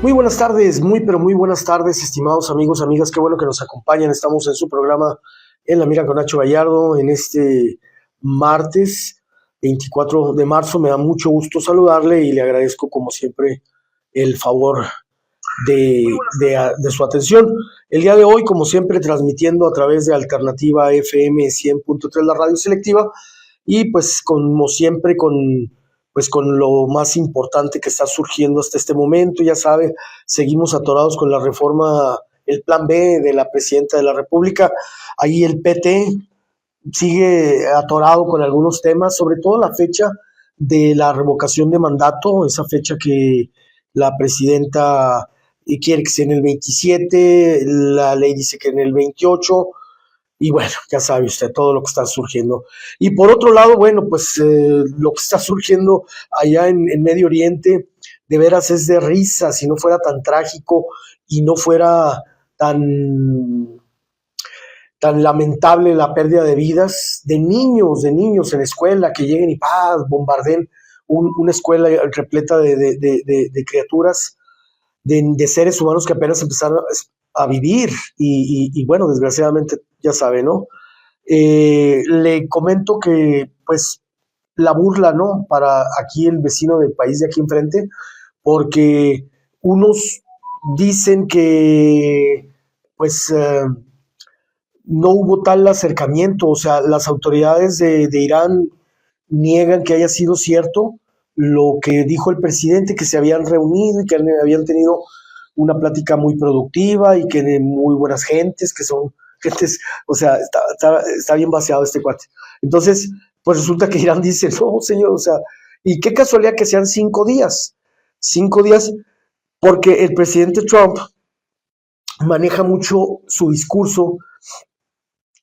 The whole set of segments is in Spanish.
Muy buenas tardes, pero muy buenas tardes, estimados amigos, amigas, qué bueno que nos acompañan. Estamos en su programa En la Mira con Nacho Gallardo en este martes 24 de marzo. Me da mucho gusto saludarle y le agradezco como siempre el favor de su atención. El día de hoy, como siempre, transmitiendo a través de Alternativa FM 100.3, la radio selectiva, y pues como siempre con lo más importante que está surgiendo hasta este momento. Ya sabe, seguimos atorados con la reforma, el plan B de la presidenta de la República. Ahí el PT sigue atorado con algunos temas, sobre todo la fecha de la revocación de mandato, esa fecha que la presidenta quiere que sea en el 27, la ley dice que en el 28, y bueno, ya sabe usted todo lo que está surgiendo. Y por otro lado, bueno, pues lo que está surgiendo allá en Medio Oriente, de veras es de risa, si no fuera tan trágico y no fuera tan lamentable la pérdida de vidas de niños en la escuela, que lleguen y bombarden una escuela repleta de criaturas, de seres humanos que apenas empezaron a vivir y bueno, desgraciadamente ya sabe, ¿no? Le comento que pues la burla, ¿no? Para aquí el vecino del país de aquí enfrente, porque unos dicen que pues no hubo tal acercamiento, o sea, las autoridades de Irán niegan que haya sido cierto lo que dijo el presidente, que se habían reunido y que habían tenido una plática muy productiva y que de muy buenas gentes, que son gentes, o sea, está bien vaciado este cuate. Entonces, pues resulta que Irán dice, no, señor, o sea, y qué casualidad que sean 5 días, porque el presidente Trump maneja mucho su discurso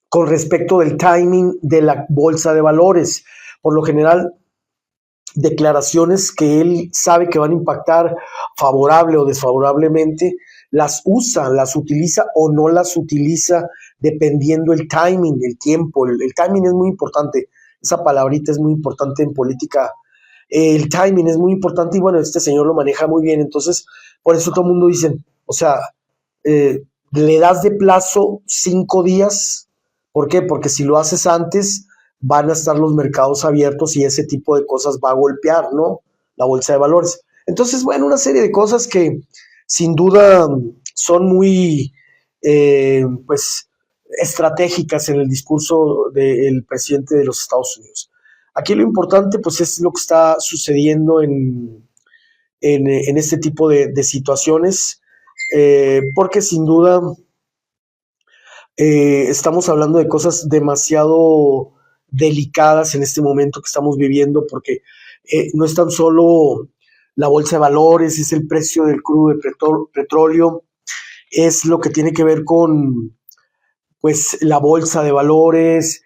con respecto del timing de la bolsa de valores. Por lo general, declaraciones que él sabe que van a impactar favorable o desfavorablemente, las usa, las utiliza o no las utiliza dependiendo el timing, el tiempo. El timing es muy importante, esa palabrita es muy importante en política. El timing es muy importante y bueno, este señor lo maneja muy bien, entonces por eso todo el mundo dice, o sea, le das de plazo 5 días. ¿Por qué? Porque si lo haces antes, van a estar los mercados abiertos y ese tipo de cosas va a golpear, ¿no? La bolsa de valores. Entonces, bueno, una serie de cosas que sin duda son muy, pues, estratégicas en el discurso del presidente de los Estados Unidos. Aquí lo importante, pues, es lo que está sucediendo en este tipo de situaciones, porque sin duda estamos hablando de cosas demasiado delicadas en este momento que estamos viviendo, porque no es tan solo la bolsa de valores, es el precio del crudo de petróleo, es lo que tiene que ver con pues la bolsa de valores,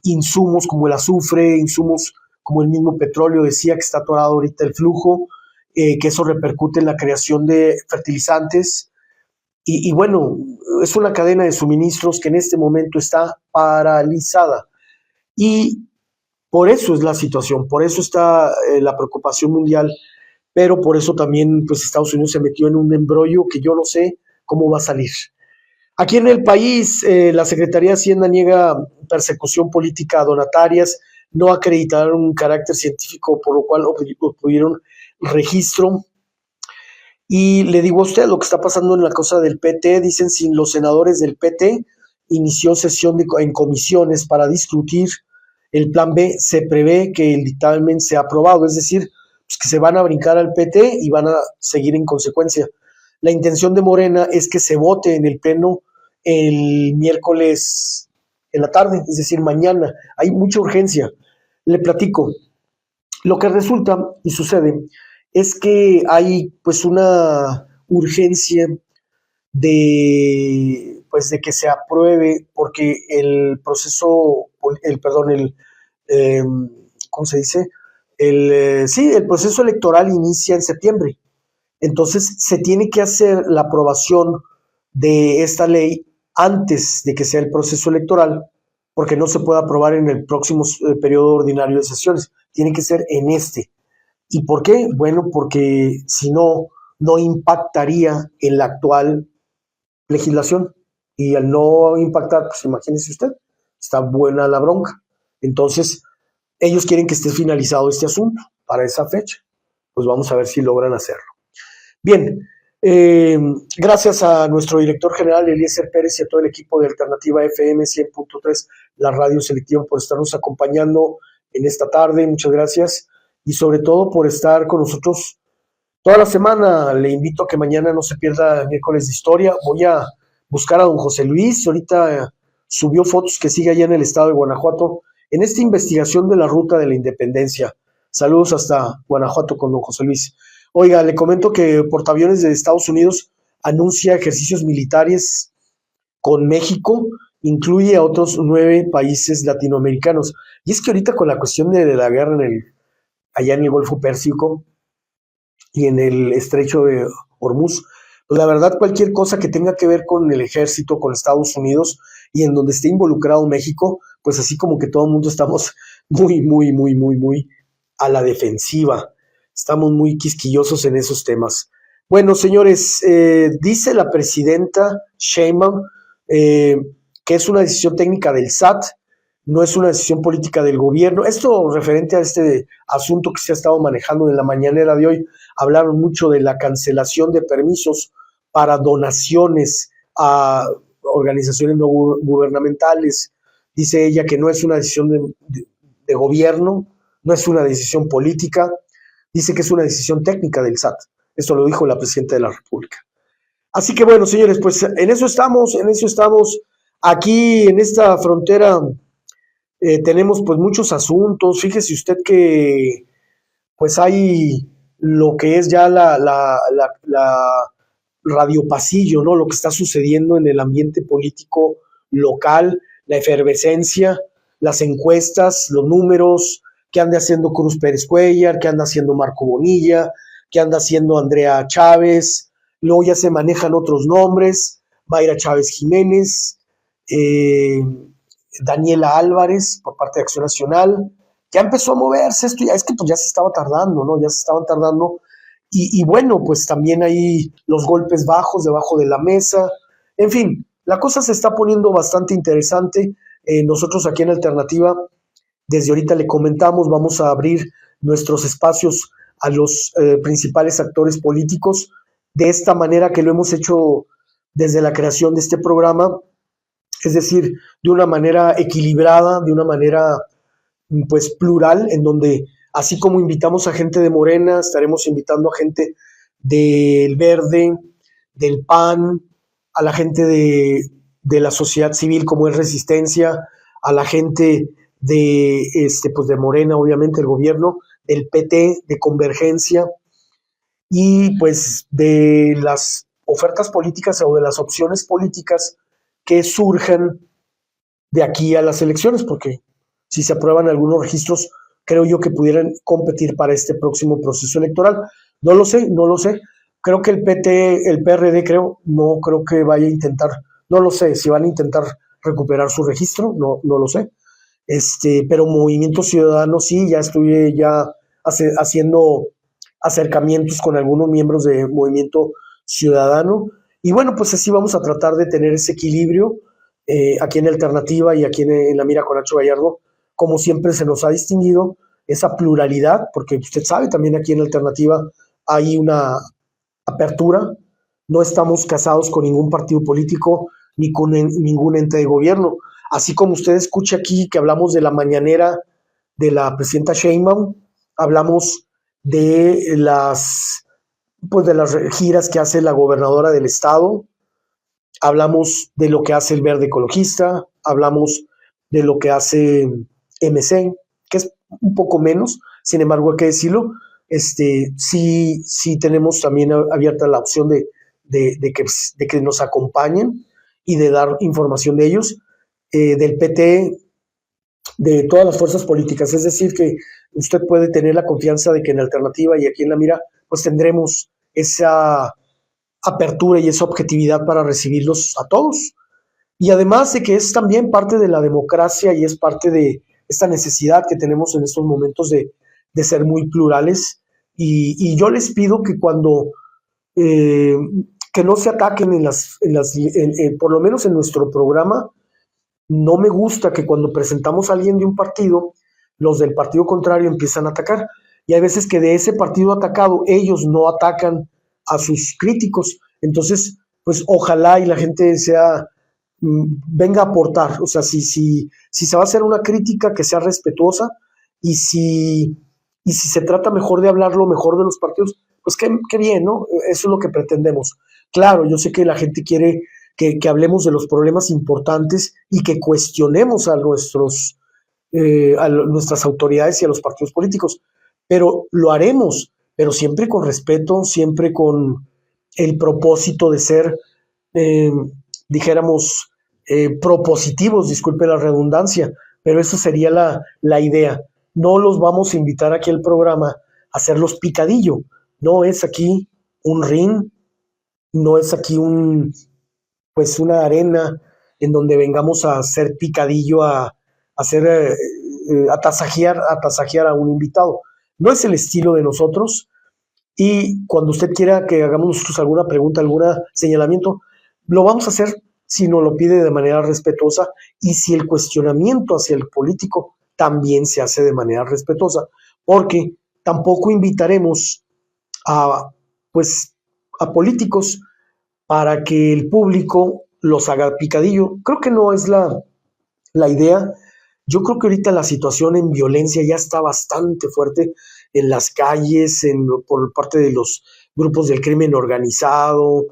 insumos como el azufre, insumos como el mismo petróleo, decía que está atorado ahorita el flujo, que eso repercute en la creación de fertilizantes, y bueno, es una cadena de suministros que en este momento está paralizada. Y por eso es la situación, por eso está la preocupación mundial, pero por eso también pues Estados Unidos se metió en un embrollo que yo no sé cómo va a salir. Aquí en el país, la Secretaría de Hacienda niega persecución política a donatarias, no acreditaron un carácter científico, por lo cual obtuvieron registro. Y le digo a usted lo que está pasando en la cosa del PT, dicen si los senadores del PT inició sesión en comisiones para discutir el plan B, se prevé que el dictamen sea aprobado, es decir, pues que se van a brincar al PT y van a seguir en consecuencia. La intención de Morena es que se vote en el pleno el miércoles en la tarde, es decir, mañana. Hay mucha urgencia. Le platico. Lo que resulta y sucede es que hay pues una urgencia de que se apruebe porque el proceso, eh, ¿cómo se dice? Sí, el proceso electoral inicia en septiembre. Entonces se tiene que hacer la aprobación de esta ley antes de que sea el proceso electoral, porque no se puede aprobar en el próximo periodo ordinario de sesiones, tiene que ser en este. ¿Y por qué? Bueno, porque si no, no impactaría en la actual legislación. Y al no impactar, pues imagínese usted, está buena la bronca. Entonces, ellos quieren que esté finalizado este asunto para esa fecha. Pues vamos a ver si logran hacerlo. Bien, gracias a nuestro director general Eliezer Pérez y a todo el equipo de Alternativa FM 100.3, la radio selectiva, por estarnos acompañando en esta tarde. Muchas gracias. Y sobre todo por estar con nosotros toda la semana. Le invito a que mañana no se pierda el miércoles de historia. Voy a buscar a don José Luis. Ahorita subió fotos que sigue allá en el estado de Guanajuato en esta investigación de la ruta de la independencia. Saludos hasta Guanajuato con don José Luis. Oiga, le comento que portaaviones de Estados Unidos anuncia ejercicios militares con México, incluye a otros 9 países latinoamericanos. Y es que ahorita con la cuestión de la guerra allá en el Golfo Pérsico y en el estrecho de Hormuz, pues la verdad cualquier cosa que tenga que ver con el ejército, con Estados Unidos y en donde esté involucrado México, pues así como que todo el mundo estamos muy a la defensiva. Estamos muy quisquillosos en esos temas. Bueno, señores, dice la presidenta Sheinbaum que es una decisión técnica del SAT, no es una decisión política del gobierno. Esto referente a este asunto que se ha estado manejando en la mañanera de hoy, hablaron mucho de la cancelación de permisos para donaciones a organizaciones no gubernamentales. Dice ella que no es una decisión de gobierno, no es una decisión política, dice que es una decisión técnica del SAT. Esto lo dijo la presidenta de la República. Así que bueno, señores, pues en eso estamos. Aquí en esta frontera tenemos pues muchos asuntos. Fíjese usted que pues hay lo que es ya la radio pasillo, ¿no? Lo que está sucediendo en el ambiente político local, la efervescencia, las encuestas, los números, qué anda haciendo Cruz Pérez Cuellar, qué anda haciendo Marco Bonilla, qué anda haciendo Andrea Chávez. Luego ya se manejan otros nombres, Mayra Chávez Jiménez, Daniela Álvarez por parte de Acción Nacional. Ya empezó a moverse esto, ya es que pues ya se estaba tardando, ¿no? Ya se estaban tardando. Y bueno, pues también hay los golpes bajos debajo de la mesa. En fin, la cosa se está poniendo bastante interesante. Nosotros aquí en Alternativa, desde ahorita le comentamos, vamos a abrir nuestros espacios a los principales actores políticos de esta manera que lo hemos hecho desde la creación de este programa, es decir, de una manera equilibrada, de una manera pues plural, en donde así como invitamos a gente de Morena, estaremos invitando a gente del Verde, del PAN, a la gente de la sociedad civil como es Resistencia, a la gente pues de Morena, obviamente el gobierno, del PT, de Convergencia, y pues de las ofertas políticas o de las opciones políticas que surjan de aquí a las elecciones, porque si se aprueban algunos registros, creo yo que pudieran competir para este próximo proceso electoral. No lo sé. Creo que el PT, el PRD, no creo que vaya a intentar, no lo sé, si van a intentar recuperar su registro, no lo sé. Pero Movimiento Ciudadano sí, ya estuve haciendo acercamientos con algunos miembros de Movimiento Ciudadano. Y bueno, pues así vamos a tratar de tener ese equilibrio aquí en Alternativa y aquí en La Mira con Nacho Gallardo, como siempre se nos ha distinguido esa pluralidad, porque usted sabe, también aquí en Alternativa hay una apertura, no estamos casados con ningún partido político ni con ningún ente de gobierno. Así como usted escucha aquí que hablamos de la mañanera de la presidenta Sheinbaum, hablamos de las giras que hace la gobernadora del estado, hablamos de lo que hace el Verde Ecologista, hablamos de lo que hace MC, que es un poco menos, sin embargo hay que decirlo, sí tenemos también abierta la opción de que nos acompañen y de dar información de ellos, del PT, de todas las fuerzas políticas, es decir, que usted puede tener la confianza de que en Alternativa y aquí en La Mira, pues tendremos esa apertura y esa objetividad para recibirlos a todos. Y además de que es también parte de la democracia y es parte de esta necesidad que tenemos en estos momentos de ser muy plurales. Y yo les pido que cuando eh, que no se ataquen por lo menos en nuestro programa. No me gusta que cuando presentamos a alguien de un partido, los del partido contrario empiezan a atacar. Y hay veces que de ese partido atacado, ellos no atacan a sus críticos. Entonces, pues ojalá y la gente venga a aportar. O sea, si se va a hacer una crítica, que sea respetuosa. Y si se trata mejor de hablar lo mejor de los partidos, pues qué bien, ¿no? Eso es lo que pretendemos. Claro, yo sé que la gente quiere que hablemos de los problemas importantes y que cuestionemos a nuestras autoridades y a los partidos políticos, pero lo haremos, pero siempre con respeto, siempre con el propósito de ser, eh, dijéramos, propositivos, disculpe la redundancia, pero eso sería la idea. No los vamos a invitar aquí al programa a hacerlos picadillo, no es aquí un ring, no es aquí pues una arena en donde vengamos a hacer picadillo, a hacer a tasajear a un invitado. No es el estilo de nosotros, y cuando usted quiera que hagamos nosotros alguna pregunta, algún señalamiento, lo vamos a hacer si nos lo pide de manera respetuosa, y si el cuestionamiento hacia el político también se hace de manera respetuosa, porque tampoco invitaremos a, pues, a políticos para que el público los haga picadillo. Creo que no es la idea. Yo creo que ahorita la situación en violencia ya está bastante fuerte en las calles, por parte de los grupos del crimen organizado,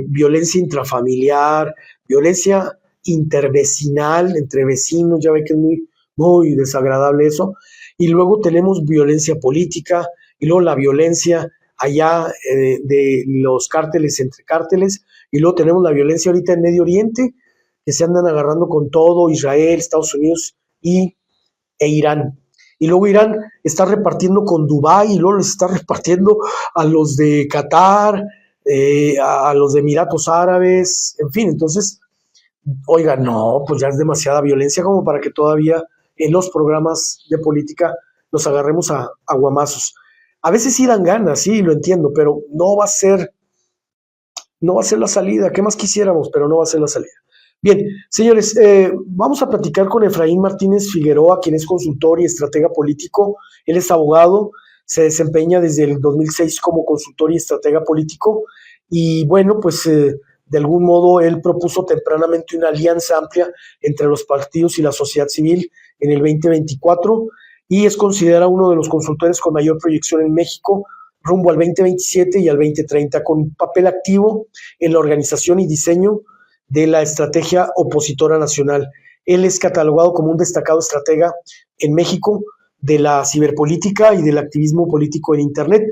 violencia intrafamiliar, violencia intervecinal entre vecinos, ya ve que es muy, muy desagradable eso. Y luego tenemos violencia política, y luego la violencia allá de los cárteles entre cárteles, y luego tenemos la violencia ahorita en Medio Oriente, que se andan agarrando con todo, Israel, Estados Unidos e Irán. Y luego Irán está repartiendo con Dubái, y luego les está repartiendo a los de Qatar, a los de Emiratos Árabes, en fin. Entonces, oiga, no, pues ya es demasiada violencia como para que todavía en los programas de política nos agarremos a guamazos. A veces sí dan ganas, sí, lo entiendo, pero no va a ser la salida. ¿Qué más quisiéramos? Pero no va a ser la salida. Bien, señores, vamos a platicar con Efraín Martínez Figueroa, quien es consultor y estratega político. Él es abogado, se desempeña desde el 2006 como consultor y estratega político, y bueno, pues de algún modo él propuso tempranamente una alianza amplia entre los partidos y la sociedad civil en el 2024, y es considerado uno de los consultores con mayor proyección en México rumbo al 2027 y al 2030, con papel activo en la organización y diseño de la estrategia opositora nacional. Él es catalogado como un destacado estratega en México de la ciberpolítica y del activismo político en Internet.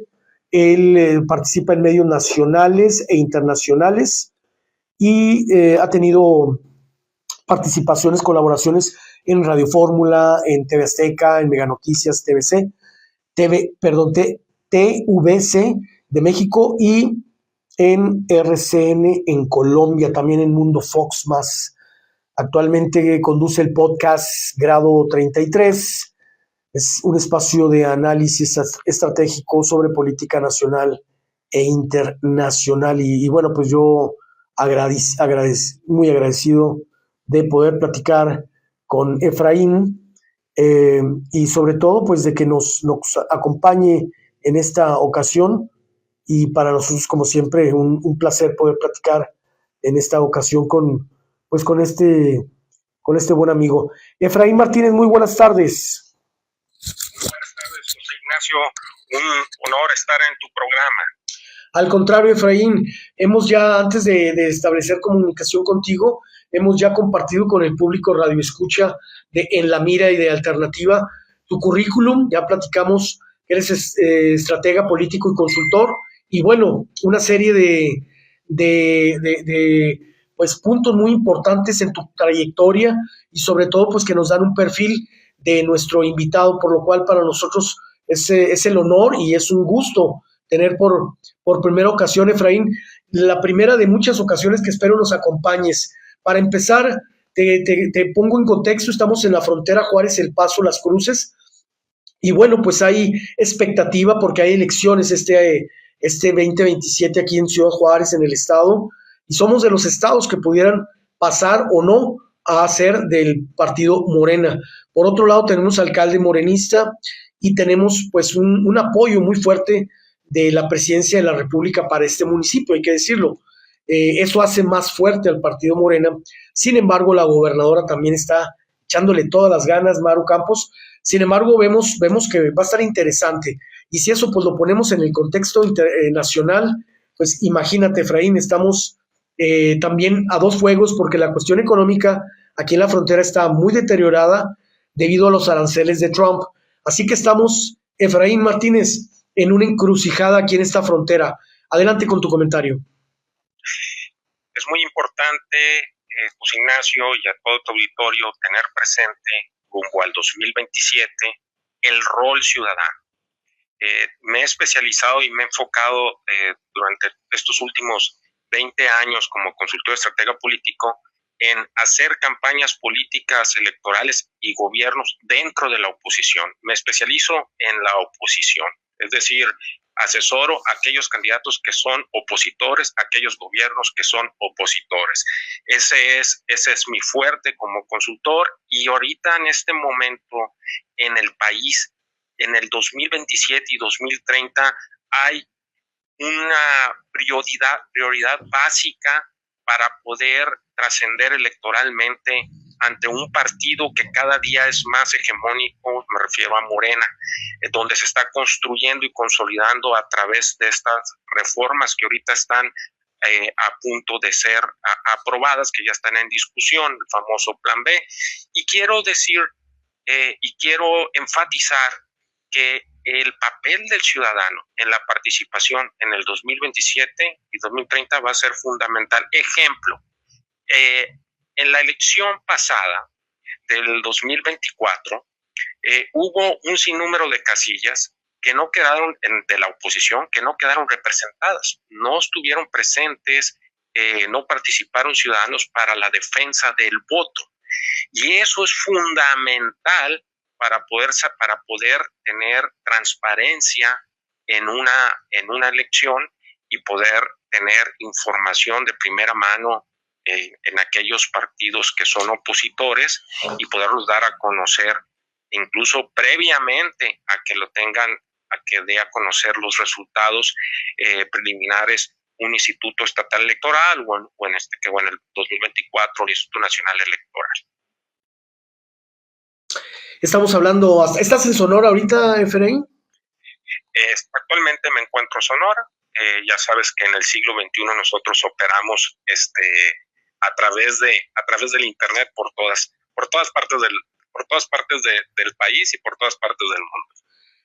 Él participa en medios nacionales e internacionales, y ha tenido participaciones, colaboraciones en Radio Fórmula, en TV Azteca, en Mega Noticias, TVC de México, y en RCN en Colombia, también en Mundo Fox Más. Actualmente conduce el podcast Grado 33, es un espacio de análisis estratégico sobre política nacional e internacional. Y bueno, pues yo muy agradecido de poder platicar con Efraín, y sobre todo pues de que nos acompañe en esta ocasión. Y para nosotros, como siempre, un placer poder platicar en esta ocasión con este buen amigo. Efraín Martínez, muy buenas tardes. Muy buenas tardes, José Ignacio. Un honor estar en tu programa. Al contrario, Efraín, antes de establecer comunicación contigo, hemos ya compartido con el público Radio Escucha de En la Mira y de Alternativa tu currículum. Ya platicamos que eres estratega político y consultor, y bueno, una serie de pues puntos muy importantes en tu trayectoria, y sobre todo pues que nos dan un perfil de nuestro invitado, por lo cual para nosotros es el honor y es un gusto tener por primera ocasión, Efraín, la primera de muchas ocasiones que espero nos acompañes. Para empezar, te pongo en contexto. Estamos en la frontera Juárez-El Paso, Las Cruces, y bueno, pues hay expectativa porque hay elecciones este 2027 aquí en Ciudad Juárez, en el estado, y somos de los estados que pudieran pasar o no a ser del partido Morena. Por otro lado, tenemos alcalde morenista y tenemos pues un apoyo muy fuerte de la presidencia de la República para este municipio, hay que decirlo. Eso hace más fuerte al partido Morena. Sin embargo, la gobernadora también está echándole todas las ganas, Maru Campos. Sin embargo, vemos que va a estar interesante. Y si eso pues lo ponemos en el contexto nacional, pues imagínate, Efraín, estamos también a dos fuegos porque la cuestión económica aquí en la frontera está muy deteriorada debido a los aranceles de Trump. Así que estamos, Efraín Martínez, en una encrucijada aquí en esta frontera. Adelante con tu comentario. Es muy importante, José Ignacio, y a todo tu auditorio tener presente rumbo al 2027 el rol ciudadano. Me he especializado y me he enfocado durante estos últimos 20 años como consultor estratega político en hacer campañas políticas, electorales y gobiernos dentro de la oposición. Me especializo en la oposición, es decir, asesoro a aquellos candidatos que son opositores, a aquellos gobiernos que son opositores. Ese es mi fuerte como consultor, y ahorita en este momento en el país, en el 2027 y 2030, hay una prioridad básica para poder trascender electoralmente ante un partido que cada día es más hegemónico, me refiero a Morena, donde se está construyendo y consolidando a través de estas reformas que ahorita están a punto de ser aprobadas, que ya están en discusión, el famoso Plan B. Y quiero decir y quiero enfatizar que el papel del ciudadano en la participación en el 2027 y 2030 va a ser fundamental. Ejemplo, en la elección pasada del 2024 hubo un sinnúmero de casillas que no quedaron de la oposición, que no quedaron representadas, no estuvieron presentes, no participaron ciudadanos para la defensa del voto. Y eso es fundamental para poder tener transparencia en una elección y poder tener información de primera mano en aquellos partidos que son opositores y poderlos dar a conocer incluso previamente a que lo tengan, a que dé a conocer los resultados preliminares un instituto estatal electoral o en el 2024 el Instituto Nacional Electoral. Estamos hablando, ¿estás en Sonora ahorita, Efraín? Actualmente me encuentro en Sonora. Ya sabes que en el siglo XXI nosotros operamos a través del internet por todas partes del país y por todas partes del mundo.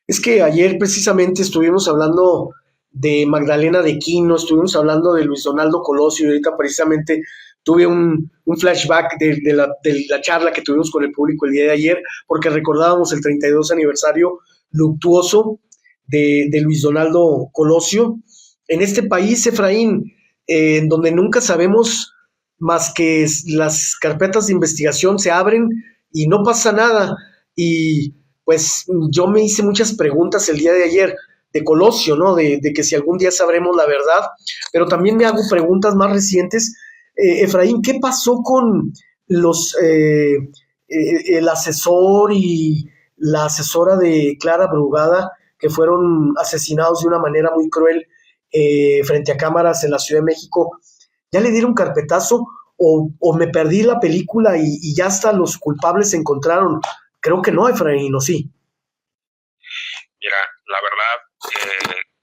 Es que ayer precisamente estuvimos hablando de Magdalena de Quino, estuvimos hablando de Luis Donaldo Colosio, y ahorita precisamente tuve un flashback de la charla que tuvimos con el público el día de ayer, porque recordábamos el 32 aniversario luctuoso de Luis Donaldo Colosio. En este país, Efraín, en donde nunca sabemos más que las carpetas de investigación se abren y no pasa nada. Y pues yo me hice muchas preguntas el día de ayer de Colosio, ¿no? De que si algún día sabremos la verdad, pero también me hago preguntas más recientes. Efraín, ¿qué pasó con el asesor y la asesora de Clara Brugada, que fueron asesinados de una manera muy cruel frente a cámaras en la Ciudad de México? ¿Ya le dieron carpetazo o me perdí la película y ya hasta los culpables se encontraron? Creo que no, Efraín, ¿o sí? Mira, la verdad,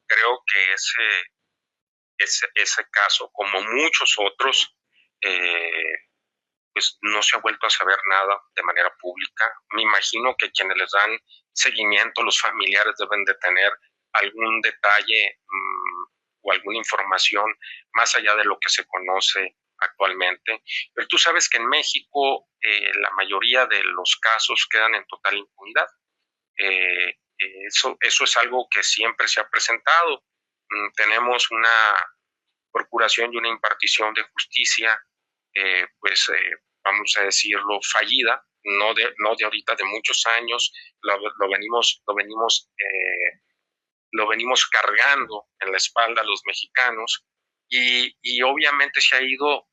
creo que ese caso, como muchos otros, pues no se ha vuelto a saber nada de manera pública. Me imagino que quienes les dan seguimiento, los familiares, deben de tener algún detalle o alguna información más allá de lo que se conoce actualmente. Pero tú sabes que en México la mayoría de los casos quedan en total impunidad. Eso es algo que siempre se ha presentado. Tenemos una procuración y una impartición de justicia, vamos a decirlo, fallida, no de ahorita, de muchos años. Lo venimos lo venimos cargando en la espalda los mexicanos y obviamente se ha ido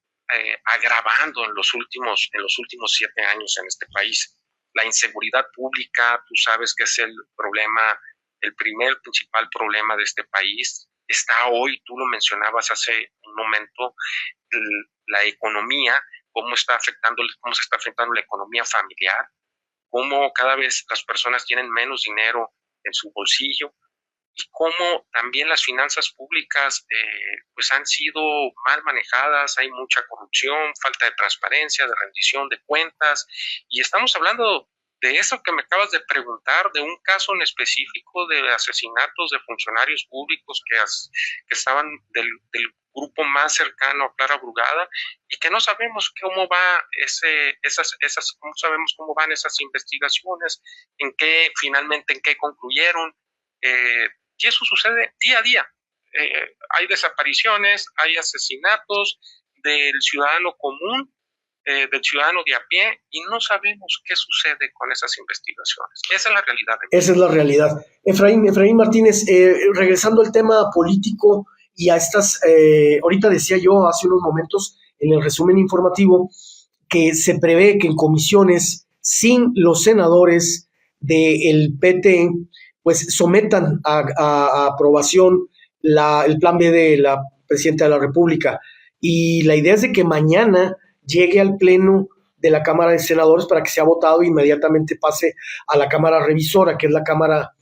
agravando en los últimos 7 años en este país. La inseguridad pública, tú sabes que es el primer principal problema de este país. Está hoy, tú lo mencionabas hace un momento, la economía, cómo se está afectando la economía familiar, cómo cada vez las personas tienen menos dinero en su bolsillo y cómo también las finanzas públicas pues han sido mal manejadas, hay mucha corrupción, falta de transparencia, de rendición de cuentas, y estamos hablando de eso que me acabas de preguntar, de un caso en específico de asesinatos de funcionarios públicos que estaban del grupo más cercano a Clara Brugada y que no sabemos cómo va cómo sabemos cómo van esas investigaciones, finalmente en qué concluyeron. Y eso sucede día a día. Hay desapariciones, hay asesinatos del ciudadano común, del ciudadano de a pie, y no sabemos qué sucede con esas investigaciones. Esa es la realidad. Esa es la realidad. Efraín Martínez, regresando al tema político y a estas, ahorita decía yo hace unos momentos en el resumen informativo que se prevé que en comisiones sin los senadores del PT pues sometan a aprobación el plan B de la presidenta de la República. Y la idea es de que mañana llegue al pleno de la Cámara de Senadores para que sea votado e inmediatamente pase a la Cámara Revisora, que es la Cámara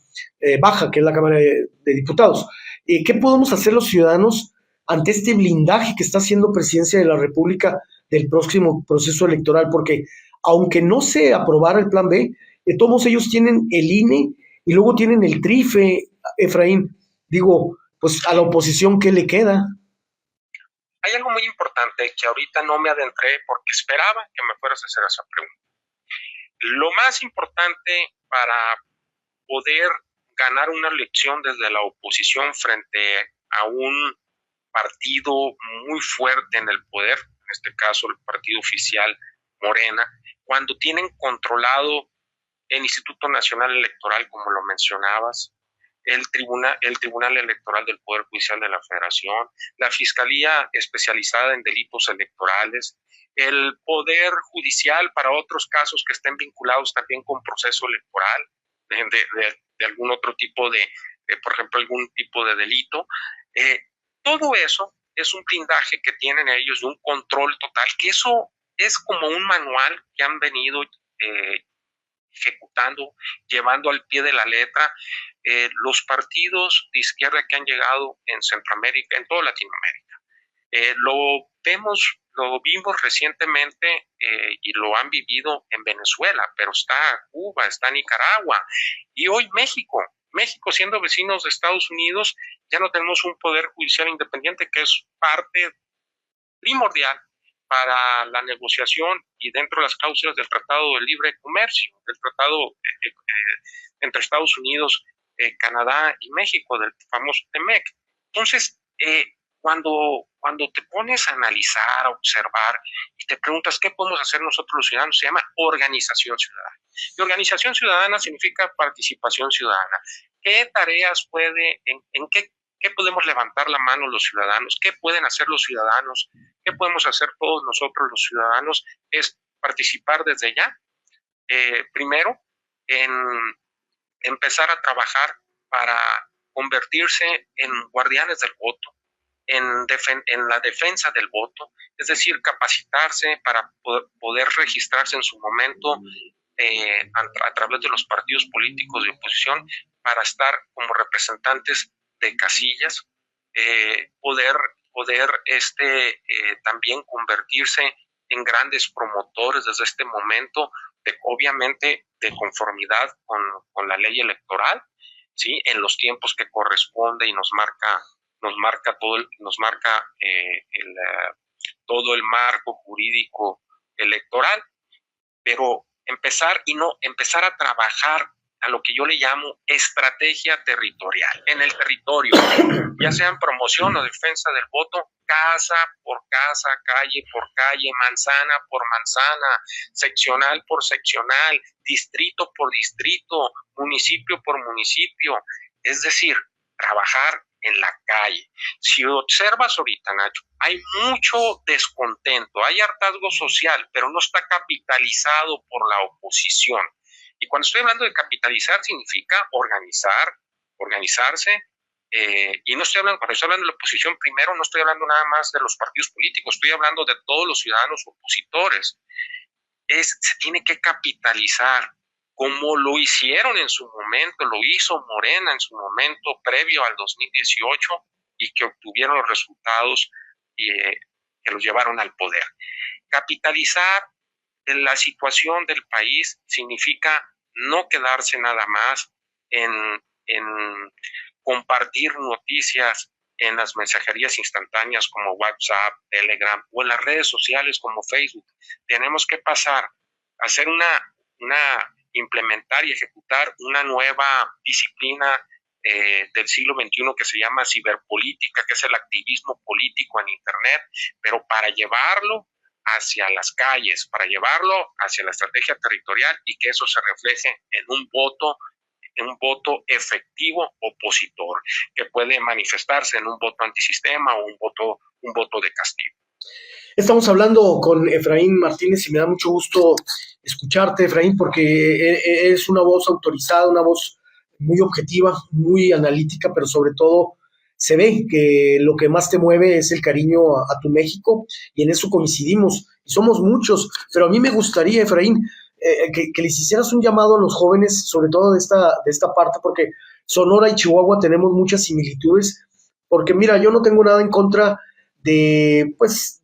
Baja, que es la Cámara de Diputados. ¿Qué podemos hacer los ciudadanos ante este blindaje que está haciendo Presidencia de la República del próximo proceso electoral? Porque aunque no se aprobara el plan B, todos ellos tienen el INE y luego tienen el TRIFE, Efraín. Digo, pues a la oposición, ¿qué le queda? Hay algo muy importante que ahorita no me adentré porque esperaba que me fueras a hacer esa pregunta. Lo más importante para poder ganar una elección desde la oposición frente a un partido muy fuerte en el poder, en este caso el partido oficial Morena, cuando tienen controlado el Instituto Nacional Electoral, como lo mencionabas, el Tribunal Electoral del Poder Judicial de la Federación, la Fiscalía Especializada en Delitos Electorales, el Poder Judicial para otros casos que estén vinculados también con proceso electoral, de algún otro tipo por ejemplo, algún tipo de delito. Todo eso es un blindaje que tienen ellos de un control total, que eso es como un manual que han venido ejecutando, llevando al pie de la letra los partidos de izquierda que han llegado en Centroamérica, en toda Latinoamérica. Lo vimos recientemente y lo han vivido en Venezuela, pero está Cuba, está Nicaragua y hoy México. México, siendo vecinos de Estados Unidos, ya no tenemos un poder judicial independiente que es parte primordial para la negociación y dentro de las cláusulas del Tratado de Libre Comercio, del Tratado entre Estados Unidos, Canadá y México, del famoso TEMEC. Entonces, cuando te pones a analizar, a observar y te preguntas qué podemos hacer nosotros los ciudadanos, se llama organización ciudadana. Y organización ciudadana significa participación ciudadana. ¿Qué tareas en qué podemos levantar la mano los ciudadanos? ¿Qué pueden hacer los ciudadanos? ¿Qué podemos hacer todos nosotros los ciudadanos? Es participar desde ya. Primero, en empezar a trabajar para convertirse en guardianes del voto, en la defensa del voto, es decir, capacitarse para poder registrarse en su momento a través de los partidos políticos de oposición para estar como representantes de casillas, poder también convertirse en grandes promotores desde este momento, obviamente de conformidad con la ley electoral, ¿sí? En los tiempos que corresponde y nos marca todo el marco jurídico electoral, pero empezar a trabajar a lo que yo le llamo estrategia territorial en el territorio, ya sea en promoción o defensa del voto, casa por casa, calle por calle, manzana por manzana, seccional por seccional, distrito por distrito, municipio por municipio. Es decir, trabajar en la calle. Si observas ahorita, Nacho, hay mucho descontento, hay hartazgo social, pero no está capitalizado por la oposición. Y cuando estoy hablando de capitalizar, significa organizarse, y no estoy hablando, cuando estoy hablando de la oposición, primero no estoy hablando nada más de los partidos políticos, estoy hablando de todos los ciudadanos opositores. Se tiene que capitalizar como lo hicieron en su momento, lo hizo Morena en su momento previo al 2018 y que obtuvieron los resultados que los llevaron al poder. Capitalizar en la situación del país significa no quedarse nada más en compartir noticias en las mensajerías instantáneas como WhatsApp, Telegram o en las redes sociales como Facebook. Tenemos que pasar a hacer implementar y ejecutar una nueva disciplina del siglo XXI que se llama ciberpolítica, que es el activismo político en Internet, pero para llevarlo hacia las calles, para llevarlo hacia la estrategia territorial y que eso se refleje en un voto efectivo opositor, que puede manifestarse en un voto antisistema o un voto de castigo. Estamos hablando con Efraín Martínez y me da mucho gusto escucharte, Efraín, porque es una voz autorizada, una voz muy objetiva, muy analítica, pero sobre todo se ve que lo que más te mueve es el cariño a tu México y en eso coincidimos. Y somos muchos, pero a mí me gustaría, Efraín, que les hicieras un llamado a los jóvenes, sobre todo de esta parte, porque Sonora y Chihuahua tenemos muchas similitudes, porque mira, yo no tengo nada en contra de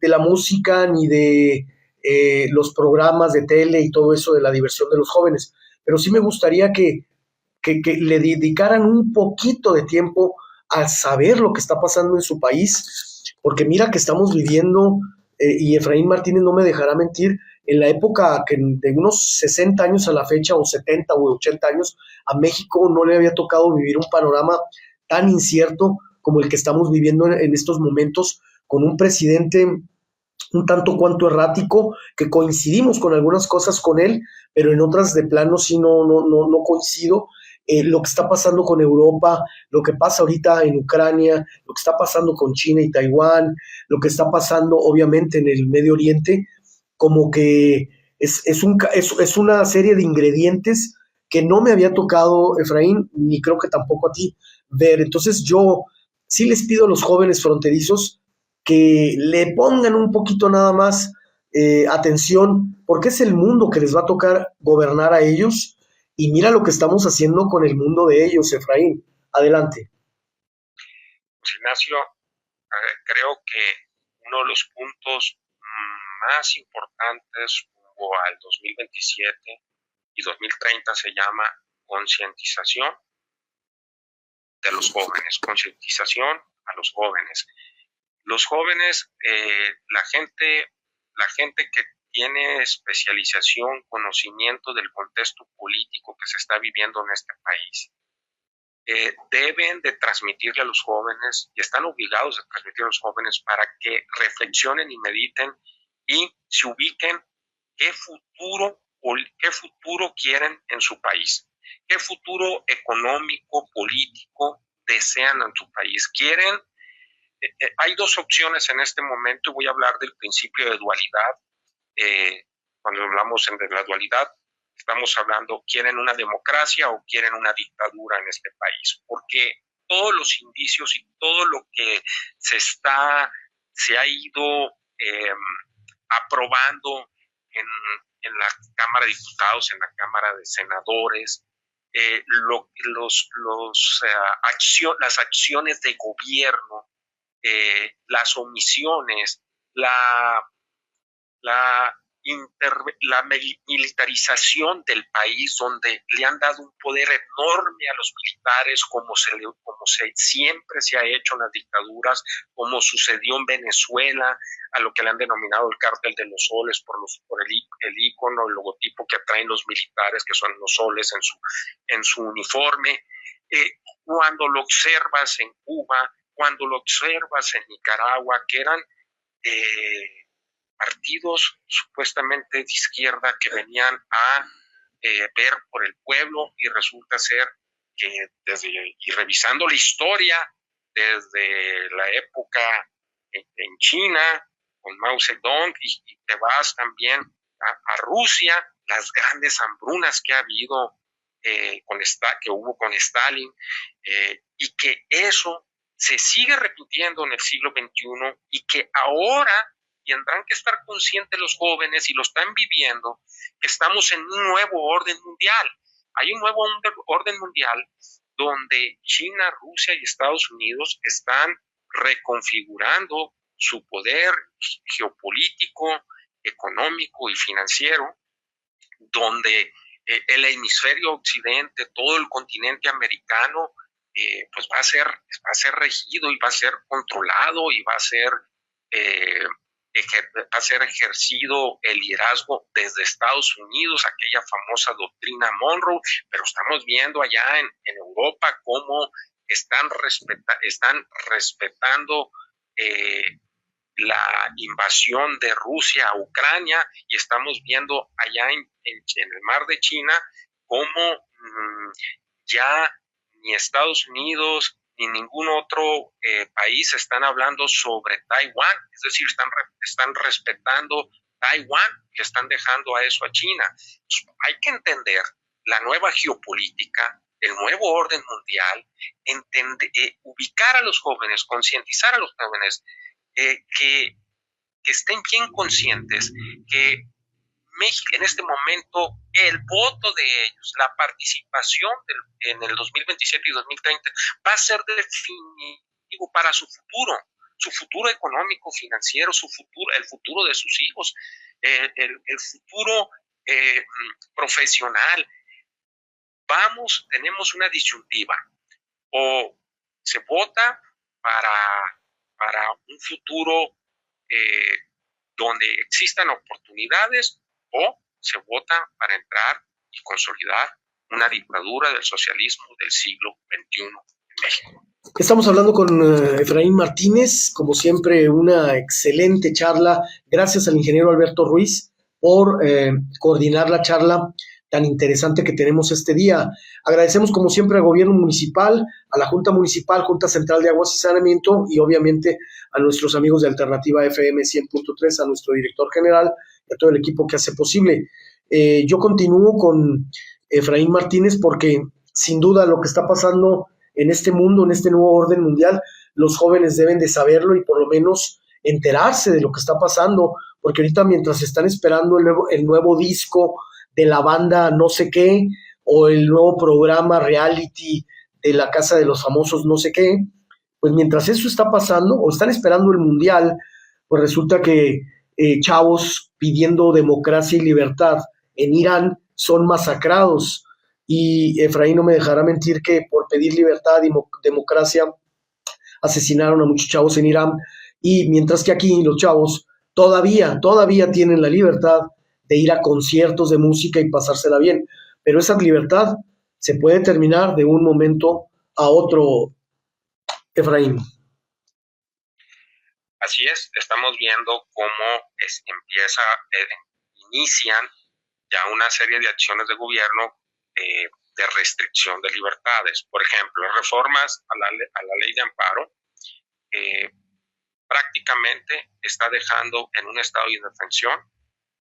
la música ni de los programas de tele y todo eso de la diversión de los jóvenes, pero sí me gustaría que le dedicaran un poquito de tiempo a saber lo que está pasando en su país, porque mira que estamos viviendo, y Efraín Martínez no me dejará mentir, en la época que de unos 60 años a la fecha, o 70 o 80 años, a México no le había tocado vivir un panorama tan incierto como el que estamos viviendo en estos momentos, con un presidente un tanto cuanto errático, que coincidimos con algunas cosas con él, pero en otras de plano sí no coincido. Lo que está pasando con Europa, lo que pasa ahorita en Ucrania, lo que está pasando con China y Taiwán, lo que está pasando obviamente en el Medio Oriente, como que es una serie de ingredientes que no me había tocado, Efraín, ni creo que tampoco a ti ver. Entonces yo sí les pido a los jóvenes fronterizos que le pongan un poquito nada más atención, porque es el mundo que les va a tocar gobernar a ellos. Y mira lo que estamos haciendo con el mundo de ellos, Efraín. Adelante. Pues Ignacio, creo que uno de los puntos más importantes rumbo al 2027 y 2030 se llama concientización de los jóvenes, concientización a los jóvenes. Los jóvenes, la gente que tiene especialización, conocimiento del contexto político que se está viviendo en este país, deben de transmitirle a los jóvenes y están obligados a transmitir a los jóvenes para que reflexionen y mediten y se ubiquen qué futuro quieren en su país, qué futuro económico, político desean en su país. Hay dos opciones en este momento, y voy a hablar del principio de dualidad. Cuando hablamos de la dualidad, estamos hablando, ¿quieren una democracia o quieren una dictadura en este país? Porque todos los indicios y todo lo que se ha ido aprobando en la Cámara de Diputados, en la Cámara de Senadores, las acciones de gobierno, las omisiones, la militarización del país, donde le han dado un poder enorme a los militares, como siempre se ha hecho en las dictaduras, como sucedió en Venezuela, a lo que le han denominado el cártel de los soles por el ícono, el logotipo que traen los militares, que son los soles en su uniforme. Cuando lo observas en Cuba, cuando lo observas en Nicaragua, que eran partidos supuestamente de izquierda que venían a ver por el pueblo, y resulta ser y revisando la historia desde la época en China, con Mao Zedong, y te vas también a Rusia, las grandes hambrunas que ha habido, que hubo con Stalin, y que eso se sigue repitiendo en el siglo XXI y que ahora tendrán que estar conscientes los jóvenes y lo están viviendo, que estamos en un nuevo orden mundial. Hay un nuevo orden mundial donde China, Rusia y Estados Unidos están reconfigurando su poder geopolítico, económico y financiero, donde el hemisferio occidente, todo el continente americano, pues va a ser regido y va a ser controlado y va a ser ejercido el liderazgo desde Estados Unidos, aquella famosa doctrina Monroe, pero estamos viendo allá en Europa cómo están respetando la invasión de Rusia a Ucrania, y estamos viendo allá en el mar de China cómo ya ni Estados Unidos ni ningún otro país están hablando sobre Taiwán, es decir, están respetando Taiwán, que están dejando a eso a China. Entonces, hay que entender la nueva geopolítica, el nuevo orden mundial, ubicar a los jóvenes, concientizar a los jóvenes, que estén bien conscientes que México en este momento, el voto de ellos, la participación en el 2027 y 2030 va a ser definitivo para su futuro económico, financiero, el futuro de sus hijos, el futuro profesional. Tenemos una disyuntiva: o se vota para un futuro donde existan oportunidades, o se vota para entrar y consolidar una dictadura del socialismo del siglo XXI en México. Estamos hablando con Efraín Martínez, como siempre una excelente charla. Gracias al ingeniero Alberto Ruiz por coordinar la charla tan interesante que tenemos este día. Agradecemos como siempre al gobierno municipal, a la Junta Municipal, Junta Central de Aguas y Saneamiento, y obviamente a nuestros amigos de Alternativa FM 100.3, a nuestro director general y a todo el equipo que hace posible. Yo continúo con Efraín Martínez porque sin duda lo que está pasando en este mundo, en este nuevo orden mundial, los jóvenes deben de saberlo y por lo menos enterarse de lo que está pasando, porque ahorita mientras están esperando el nuevo disco de la banda no sé qué, o el nuevo programa reality de la Casa de los Famosos no sé qué, pues mientras eso está pasando, o están esperando el mundial, pues resulta que chavos pidiendo democracia y libertad en Irán son masacrados. Y Efraín no me dejará mentir que por pedir libertad y democracia asesinaron a muchos chavos en Irán, y mientras que aquí los chavos todavía tienen la libertad de ir a conciertos de música y pasársela bien, pero esa libertad se puede terminar de un momento a otro, Efraín. Así es, estamos viendo cómo inician ya una serie de acciones de gobierno de restricción de libertades. Por ejemplo, reformas a la ley de amparo prácticamente está dejando en un estado de indefensión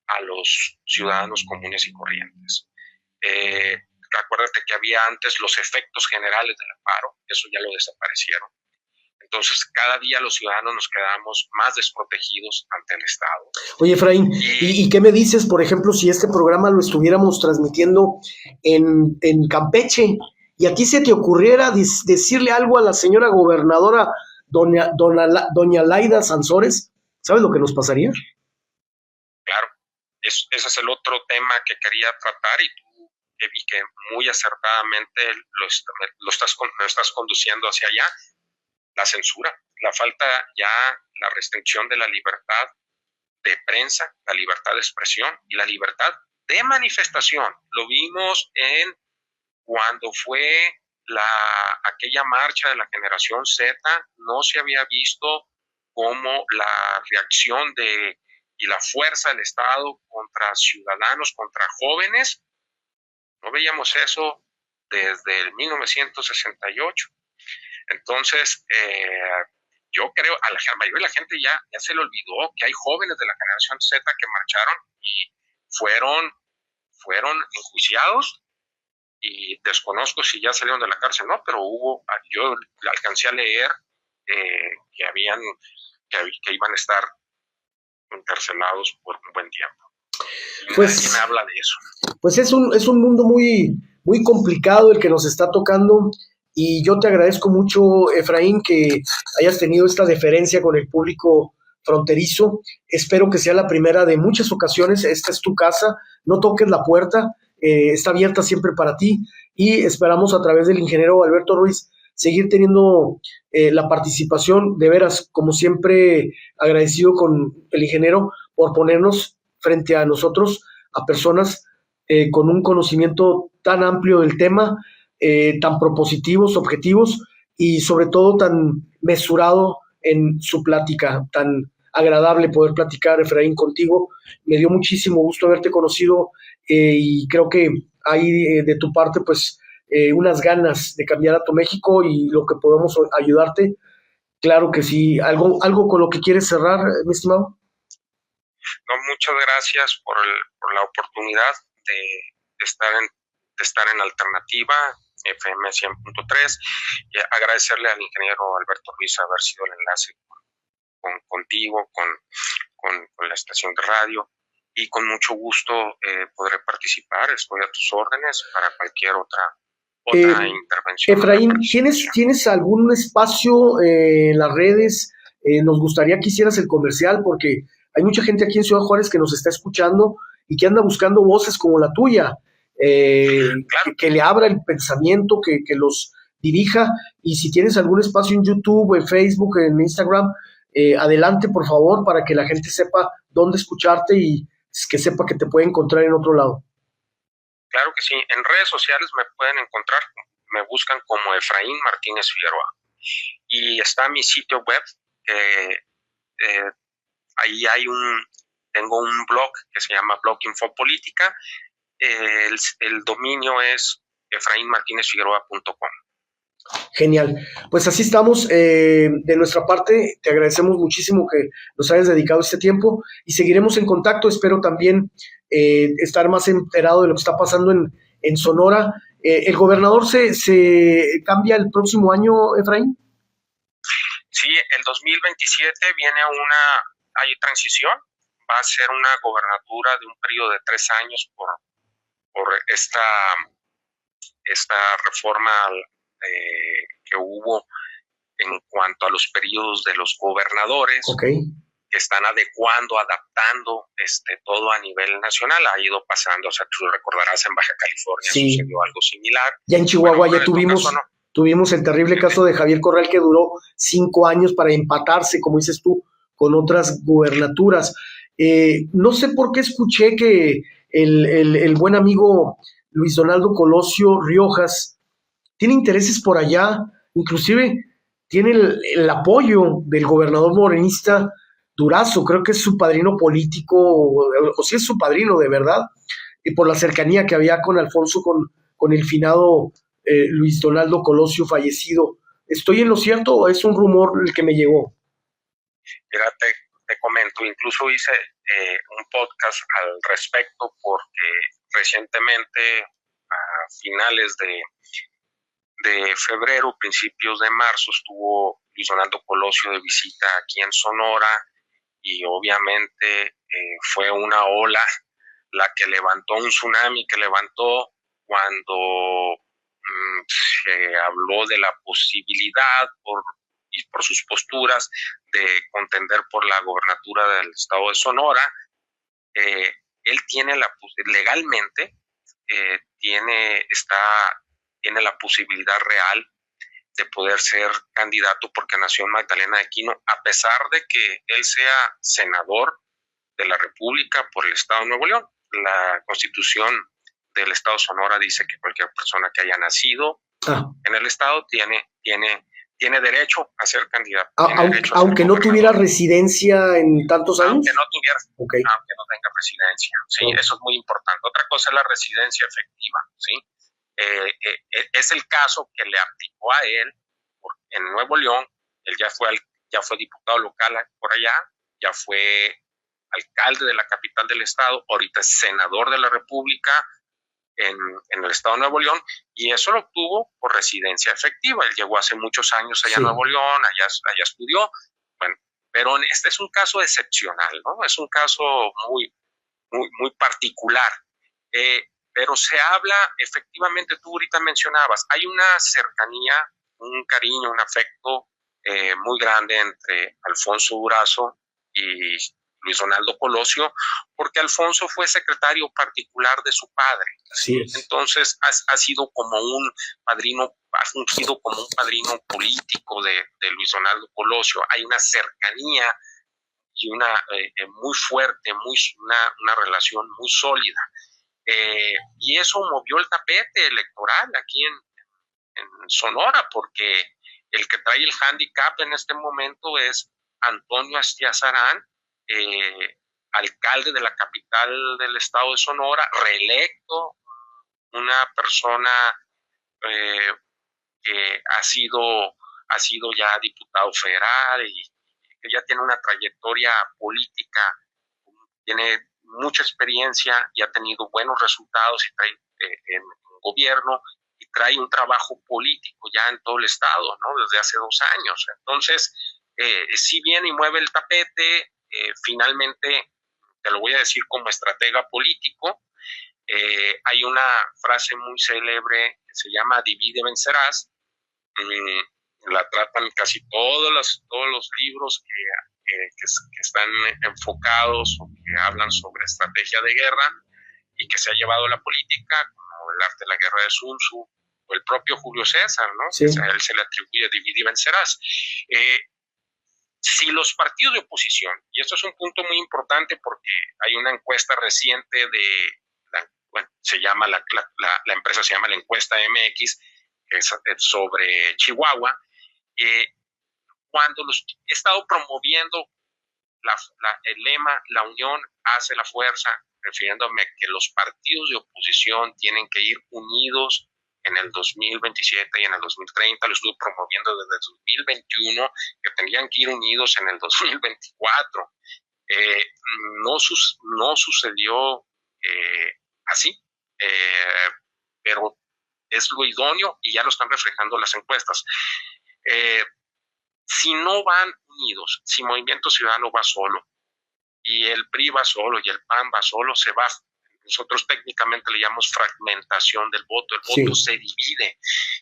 a los ciudadanos comunes y corrientes. Acuérdate que había antes los efectos generales del amparo, eso ya lo desaparecieron. Entonces, cada día los ciudadanos nos quedamos más desprotegidos ante el Estado. Oye, Efraín, ¿y qué me dices, por ejemplo, si este programa lo estuviéramos transmitiendo en Campeche y a ti se te ocurriera decirle algo a la señora gobernadora, doña Laida Sansores? ¿Sabes lo que nos pasaría? Claro, ese es el otro tema que quería tratar, y tú vi que muy acertadamente lo estás conduciendo hacia allá. La censura, la restricción de la libertad de prensa, la libertad de expresión y la libertad de manifestación. Lo vimos cuando fue aquella marcha de la generación Z, no se había visto cómo la reacción y la fuerza del Estado contra ciudadanos, contra jóvenes, no veíamos eso desde el 1968. Entonces, yo creo, a la mayoría de la gente ya se le olvidó que hay jóvenes de la generación Z que marcharon y fueron enjuiciados, y desconozco si ya salieron de la cárcel, no, pero yo alcancé a leer que iban a estar encarcelados por un buen tiempo. Y nadie me habla de eso. Pues es un mundo muy, muy complicado el que nos está tocando, y yo te agradezco mucho, Efraín, que hayas tenido esta deferencia con el público fronterizo. Espero que sea la primera de muchas ocasiones. Esta es tu casa, no toques la puerta, está abierta siempre para ti, y esperamos a través del ingeniero Alberto Ruiz seguir teniendo la participación. De veras, como siempre, agradecido con el ingeniero por ponernos frente a nosotros, a personas con un conocimiento tan amplio del tema, tan propositivos, objetivos, y sobre todo tan mesurado en su plática, tan agradable poder platicar, Efraín, contigo. Me dio muchísimo gusto haberte conocido, y creo que hay de tu parte pues unas ganas de cambiar a tu México y lo que podemos ayudarte. Claro que sí. ¿Algo con lo que quieres cerrar, mi estimado? No, muchas gracias por la oportunidad de estar en Alternativa FM 100.3, y agradecerle al ingeniero Alberto Ruiz haber sido el enlace contigo, con la estación de radio, y con mucho gusto podré participar. Estoy a tus órdenes para cualquier otra intervención. Efraín, ¿tienes algún espacio en las redes? Nos gustaría que hicieras el comercial, porque hay mucha gente aquí en Ciudad Juárez que nos está escuchando y que anda buscando voces como la tuya, claro, que le abra el pensamiento, que los dirija. Y si tienes algún espacio en YouTube, en Facebook, en Instagram, adelante, por favor, para que la gente sepa dónde escucharte y que sepa que te puede encontrar en otro lado. Claro que sí. En redes sociales me pueden encontrar, me buscan como Efraín Martínez Figueroa. Y está mi sitio web, ahí tengo un blog que se llama Blog Infopolítica. El dominio es efrainmartinezfigueroa.com. Genial. Pues así estamos. De nuestra parte, te agradecemos muchísimo que nos hayas dedicado este tiempo, y seguiremos en contacto. Espero también estar más enterado de lo que está pasando en Sonora. ¿El gobernador se cambia el próximo año, Efraín? Sí, el 2027 hay transición. Va a ser una gobernatura de un periodo de 3 años por esta reforma que hubo en cuanto a los periodos de los gobernadores. Okay. Que están adaptando todo a nivel nacional. Ha ido pasando, o sea, tú recordarás, en Baja California sí sucedió algo similar. Ya en Chihuahua ya tuvimos el terrible caso de Javier Corral, que duró 5 años para empatarse, como dices tú, con otras gubernaturas. No sé por qué escuché que el buen amigo Luis Donaldo Colosio Riojas tiene intereses por allá, inclusive tiene el apoyo del gobernador morenista Durazo. Creo que es su padrino político, o si es su padrino de verdad, y por la cercanía que había con Alfonso, con el finado Luis Donaldo Colosio fallecido. ¿Estoy en lo cierto o es un rumor el que me llegó? Mira, te comento, incluso hice un podcast al respecto, porque recientemente, a finales de febrero, principios de marzo, estuvo Luis Donaldo Colosio de visita aquí en Sonora, y obviamente fue una ola la que levantó, un tsunami que levantó cuando se habló de la posibilidad por sus posturas de contender por la gobernatura del estado de Sonora. Él tiene legalmente tiene la posibilidad real de poder ser candidato, porque nació en Magdalena de Quino, a pesar de que él sea senador de la República por el estado de Nuevo León. La Constitución del estado de Sonora dice que cualquier persona que haya nacido en el estado tiene derecho a ser candidato. Aunque no tuviera residencia en tantos años. Aunque no tenga residencia. Sí, eso es muy importante. Otra cosa es la residencia efectiva, ¿sí? Es el caso que le aplicó a él en Nuevo León. Él ya fue diputado local por allá, ya fue alcalde de la capital del estado, ahorita es senador de la República en el estado de Nuevo León, y eso lo obtuvo por residencia efectiva. Él llegó hace muchos años allá a Nuevo León, allá estudió, bueno, pero este es un caso excepcional, ¿no? Es un caso muy, muy, muy particular. Pero se habla, efectivamente, tú ahorita mencionabas, hay una cercanía, un cariño, un afecto muy grande entre Alfonso Durazo y Luis Donaldo Colosio, porque Alfonso fue secretario particular de su padre. Así es. Entonces ha sido como un padrino, ha fungido como un padrino político de Luis Donaldo Colosio. Hay una cercanía y una muy fuerte, una relación muy sólida. Y eso movió el tapete electoral aquí en Sonora, porque el que trae el hándicap en este momento es Antonio Astiazarán, alcalde de la capital del estado de Sonora, reelecto, una persona que ha sido ya diputado federal y que ya tiene una trayectoria política, tiene mucha experiencia y ha tenido buenos resultados y trae, en gobierno, y trae un trabajo político ya en todo el estado, ¿no? Desde hace 2 años. Entonces, sí viene y mueve el tapete. Finalmente, te lo voy a decir como estratega político, hay una frase muy célebre que se llama divide vencerás. La tratan casi todos los libros que están enfocados o que hablan sobre estrategia de guerra y que se ha llevado a la política, como el arte de la guerra de Sun Tzu o el propio Julio César, ¿no? Sí. A él se le atribuye divide y vencerás. Si los partidos de oposición, y esto es un punto muy importante porque hay una encuesta reciente se llama la empresa se llama la encuesta MX, que es sobre Chihuahua, cuando he estado promoviendo el lema "la unión hace la fuerza", refiriéndome a que los partidos de oposición tienen que ir unidos en el 2027 y en el 2030, lo estuve promoviendo desde el 2021, que tenían que ir unidos en el 2024. No sucedió así, pero es lo idóneo y ya lo están reflejando las encuestas. Si no van unidos, si Movimiento Ciudadano va solo y el PRI va solo y el PAN va solo, se va. Nosotros técnicamente le llamamos fragmentación del voto. El voto se divide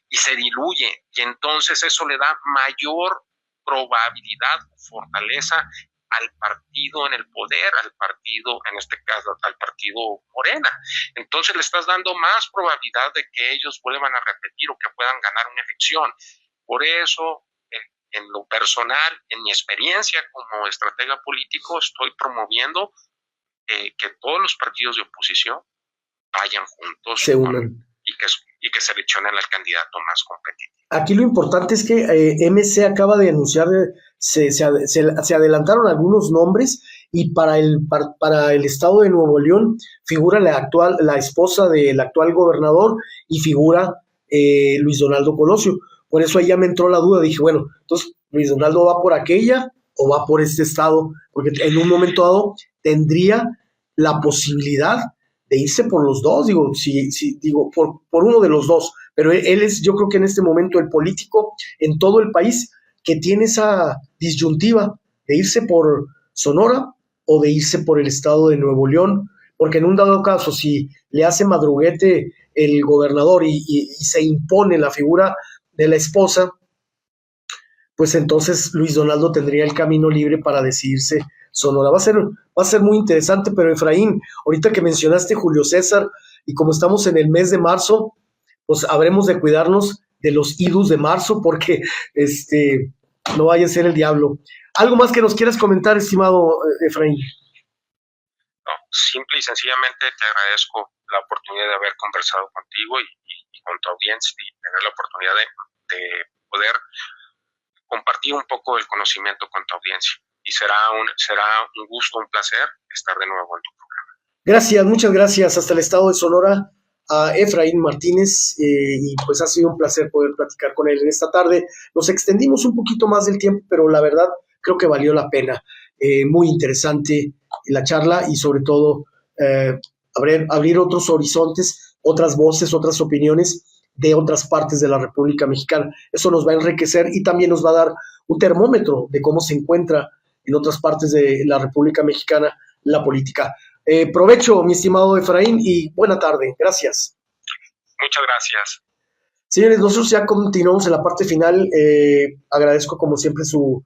y se diluye, y entonces eso le da mayor probabilidad, fortaleza al partido en el poder, al partido, en este caso, al partido Morena. Entonces le estás dando más probabilidad de que ellos vuelvan a repetir o que puedan ganar una elección. Por eso, en lo personal, en mi experiencia como estratega político, estoy promoviendo que todos los partidos de oposición vayan juntos se unan y que seleccionen al candidato más competitivo. Aquí lo importante es que MC acaba de anunciar, se adelantaron algunos nombres, y para el estado de Nuevo León figura la esposa del actual gobernador y figura Luis Donaldo Colosio. Por eso ahí ya me entró la duda, dije, bueno, entonces Luis Donaldo va por aquella o va por este estado, porque en un momento dado tendría la posibilidad de irse por los dos, por uno de los dos, pero él es, yo creo que en este momento, el político en todo el país que tiene esa disyuntiva de irse por Sonora o de irse por el estado de Nuevo León, porque en un dado caso, si le hace madruguete el gobernador y se impone la figura de la esposa, pues entonces Luis Donaldo tendría el camino libre para decidirse Sonora. Va a ser muy interesante, pero Efraín, ahorita que mencionaste Julio César, y como estamos en el mes de marzo, pues habremos de cuidarnos de los idus de marzo, porque no vaya a ser el diablo. ¿Algo más que nos quieras comentar, estimado Efraín? No, simple y sencillamente te agradezco la oportunidad de haber conversado contigo y con tu audiencia, y tener la oportunidad de poder compartir un poco del conocimiento con tu audiencia. Y será un gusto, un placer estar de nuevo en tu programa. Gracias, muchas gracias. Hasta el estado de Sonora, a Efraín Martínez, y pues ha sido un placer poder platicar con él en esta tarde. Nos extendimos un poquito más del tiempo, pero la verdad creo que valió la pena. Muy interesante la charla y sobre todo abrir otros horizontes, otras voces, otras opiniones de otras partes de la República Mexicana. Eso nos va a enriquecer y también nos va a dar un termómetro de cómo se encuentra en otras partes de la República Mexicana la política. Provecho, mi estimado Efraín, y buena tarde. Gracias. Muchas gracias. Señores, nosotros ya continuamos en la parte final. Agradezco como siempre su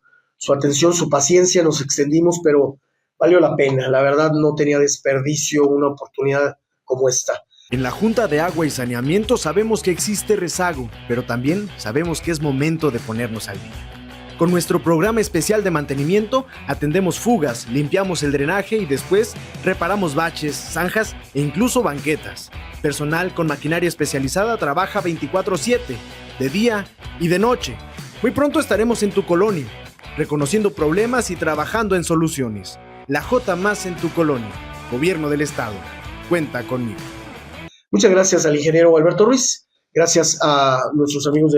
atención, su paciencia. Nos extendimos, pero valió la pena. La verdad no tenía desperdicio una oportunidad como esta. En la Junta de Agua y Saneamiento sabemos que existe rezago, pero también sabemos que es momento de ponernos al día. Con nuestro programa especial de mantenimiento, atendemos fugas, limpiamos el drenaje y después reparamos baches, zanjas e incluso banquetas. Personal con maquinaria especializada trabaja 24/7, de día y de noche. Muy pronto estaremos en tu colonia, reconociendo problemas y trabajando en soluciones. La J más en tu colonia. Gobierno del Estado. Cuenta conmigo. Muchas gracias al ingeniero Alberto Ruiz. Gracias a nuestros amigos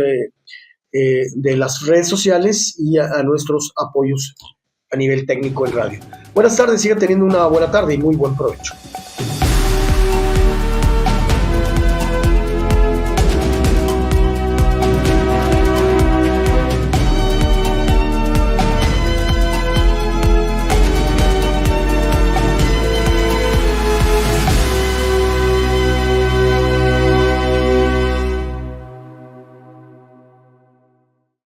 de las redes sociales y a nuestros apoyos a nivel técnico en radio. Buenas tardes, sigan teniendo una buena tarde y muy buen provecho.